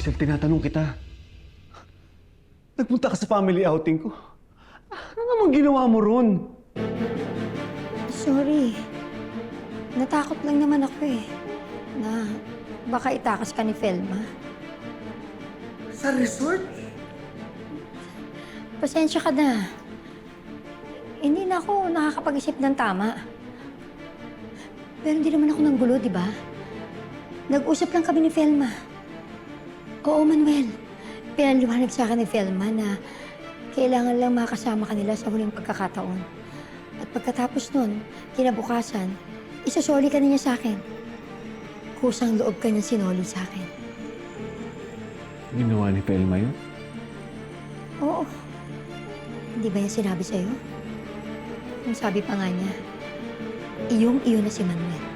Hazel, tinatanong kita. Nagpunta ka sa family outing ko. Ano namang ginawa mo ron? Sorry. Natakot lang naman ako eh. Na baka itakas ka ni Felma. Sa resort? Pasensya ka na. Hindi na ako nakakapag-isip ng tama. Pero hindi naman ako nanggulo, di ba? Nag-usap lang kami ni Felma. Oo, Manuel. Pinaliwanag sa akin ni Felma na kailangan lang makasama kanila sa huling pagkakataon. At pagkatapos nun, kinabukasan, isasoli ka na niya sa akin. Kusang loob ka niya sinoli sa akin. Ginawa ni Pelma yun? Oo. Hindi ba yan sinabi sa'yo? Ang sabi pa nga niya, iyong-iyo na si Manuel.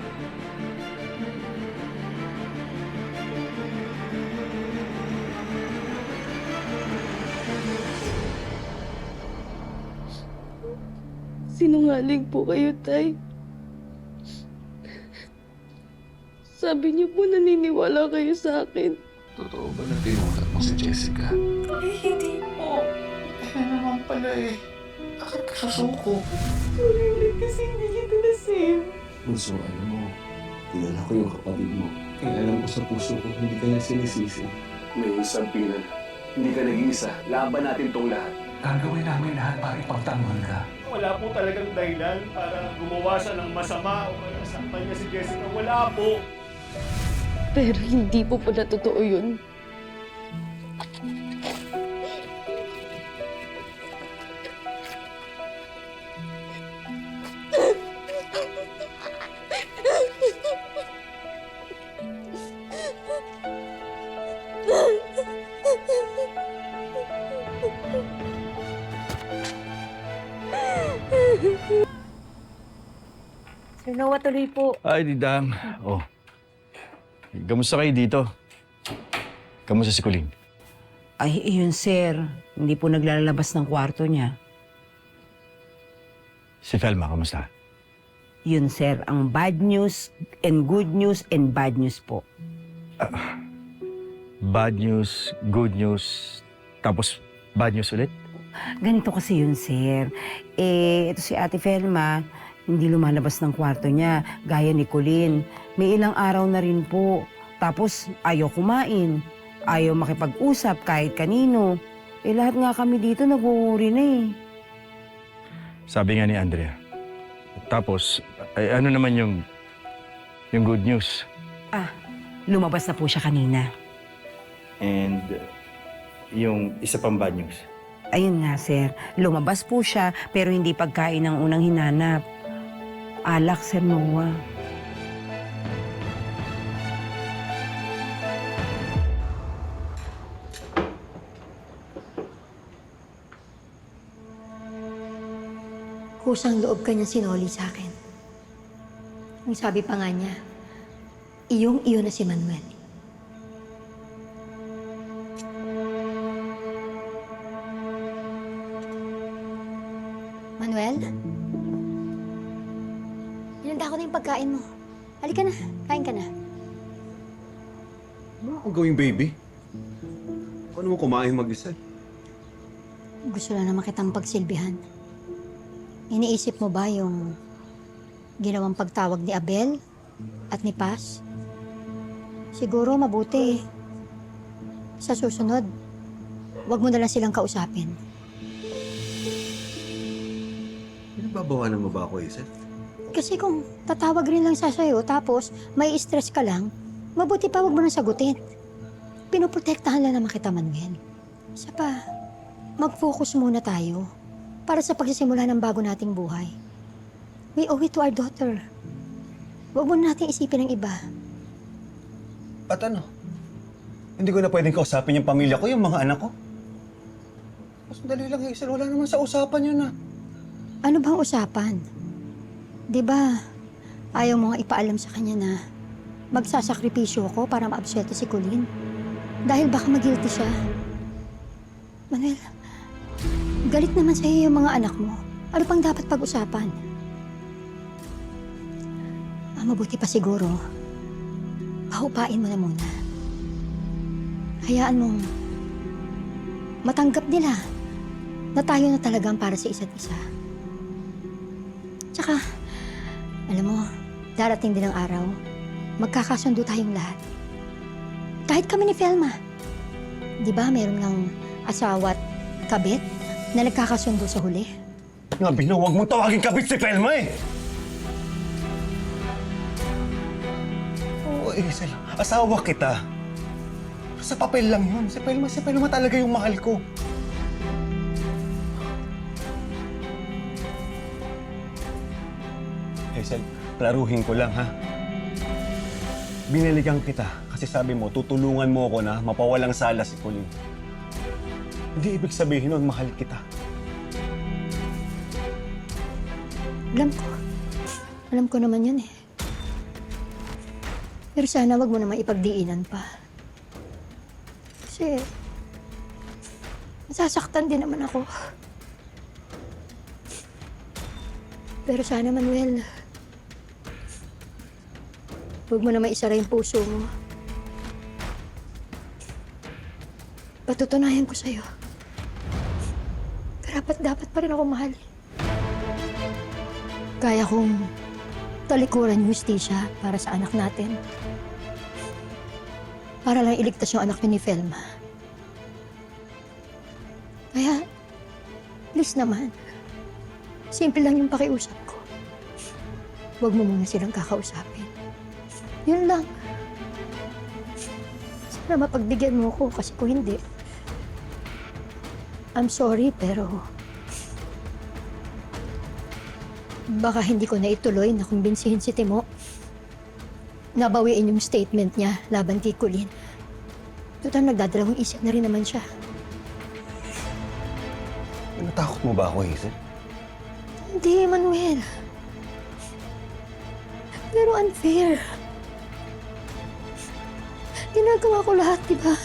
Sinungaling po kayo, Tay. Sabi niyo po naniniwala kayo sa akin. Totoo ba na tinulak mo si Jessica? Eh, hindi po. Eh naman pala eh. Bakit ka susuko? Sorry kasi hindi kita na-save. Bunso, alam mo, kilala ko yung kapatid mo. Kaya alam ko sa puso ko, hindi ka niya sinisisi. May isang pinan. Hindi ka nag-iisa. Laban natin tong lahat. Gagawin namin lahat para ipagtanggol ka. Wala po talagang dahilan para gumawa siya ng masama o kaya saktan niya si Jessica. Wala po. Pero hindi po pala totoo yun. Sir Noah, tuloy po. Ay, Didang. Oh. Kamusta kayo dito? Kamusta si Colleen? Ay, yun, sir. Hindi po naglalabas ng kwarto niya. Si Felma, kamusta? Yun, sir. Ang bad news and good news and bad news po. Bad news, good news, tapos bad news ulit? Ganito kasi yun, sir. Ito si Ate Felma, hindi lumalabas ng kwarto niya, gaya ni Colleen. May ilang araw na rin po. Tapos, ayaw kumain. Ayaw makipag-usap kahit kanino. Lahat nga kami dito nag-uuri na eh. Sabi nga ni Andrea. Tapos, ay, ano naman yung good news? Lumabas na po siya kanina. And yung isa pang bad news? Ayun nga, sir. Lumabas po siya, pero hindi pagkain ang unang hinanap. Alak, Sir Noah. Kusang loob ka niya sinoli sa akin. Ang sabi pa nga niya, iyong-iyo na si Manuel. Manuel? Inanda ko na yung pagkain mo. Halika na, kain ka na. Ano akong gawing baby? Paano mo kumain mag-isa? Gusto lang naman kitang pagsilbihan. Iniisip mo ba yung ginawang pagtawag ni Abel at ni Paz? Siguro mabuti. Sa susunod, wag mo na lang silang kausapin. Pinagbabawalan mo ba ako, Hazel? Kasi kung tatawag rin lang siya sa'yo tapos may stress ka lang, mabuti pa wag mo nang sagutin. Pinoprotektahan lang naman kita, Manuel. Isa pa, mag-focus muna tayo para sa pagsisimula ng bago nating buhay. We owe it to our daughter. Wag mo na natin isipin ng iba. At ano? Hindi ko na pwedeng kausapin yung pamilya ko, yung mga anak ko. Mas dali lang, Hazel. Wala naman sa usapan yun, Ano bang usapan? Di ba, ayaw mo nga ipaalam sa kanya na magsasakripisyo ko para maabsuelto si Colleen? Dahil baka mag-guilty siya. Manuel, galit naman sa'yo yung mga anak mo. Ano pang dapat pag-usapan? Mabuti pa siguro, pahupain mo na muna. hayaan mong matanggap nila na tayo na talaga ang para sa isa't isa. Tsaka, alam mo, darating din ang araw, magkakasundo tayong lahat. Kahit kami ni Felma. Di ba meron ng asawa at kabit na nagkakasundo sa huli? Nga, huwag mong tawagin kabit si Felma eh! Oo, Hazel. Asawa kita. Sa papel lang yun. Si Felma talaga yung mahal ko. Hazel, klaruhin ko lang, ha? Biniligan kita kasi sabi mo, tutulungan mo ako na mapawalang sala si Colleen. Hindi ibig sabihin nun, mahal kita. Alam ko naman yan eh. Pero sana wag mo naman ipagdiinan pa. Kasi, nasasaktan din naman ako. Pero sana, Manuel, huwag mo naman isara yung puso mo. Patutunayan ko sa'yo. Dapat pa rin ako mahal. Kaya kong talikuran yung hustisya para sa anak natin. Para lang iligtas yung anak ni Felma. Kaya, please naman, simple lang yung pakiusap ko. Huwag mo muna silang kakausapin. Yun lang. Sana mapagbigyan mo ko kasi kung hindi, I'm sorry pero baka hindi ko na ituloy na kumbinsihin si Timo na bawiin yung statement niya laban kay Colleen. Total, nagdadalawang isip na rin naman siya. Natakot mo ba ako, Hazel? Hindi, Manuel. Pero unfair. Ginagawa ko lahat, di ba?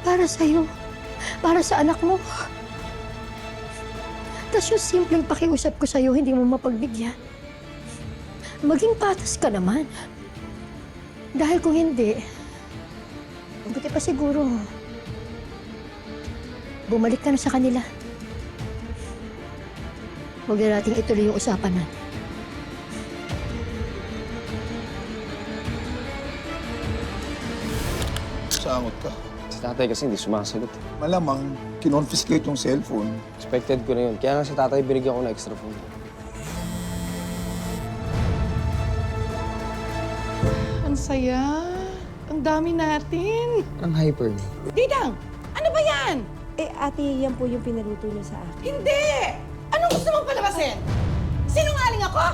Para sa'yo. Para sa anak mo. Tapos yung simpleng pakiusap ko sa'yo, hindi mo mapagbigyan. Maging patas ka naman. Dahil kung hindi, buti pa siguro, bumalik ka na sa kanila. Huwag na nating ituloy yung usapan na. Sangot ka. Si tatay kasi hindi sumasagot. Malamang, kinonfiscate yung cellphone. Expected ko na yun. Kaya nga si tatay binigyan ko ng extra phone. Ang saya. Ang dami natin. Ang hyper. Didang! Ano ba yan? Eh, ate, yan po yung pinaluto niya sa akin. Hindi! Anong gusto mong palabasin? Sinungaling ako?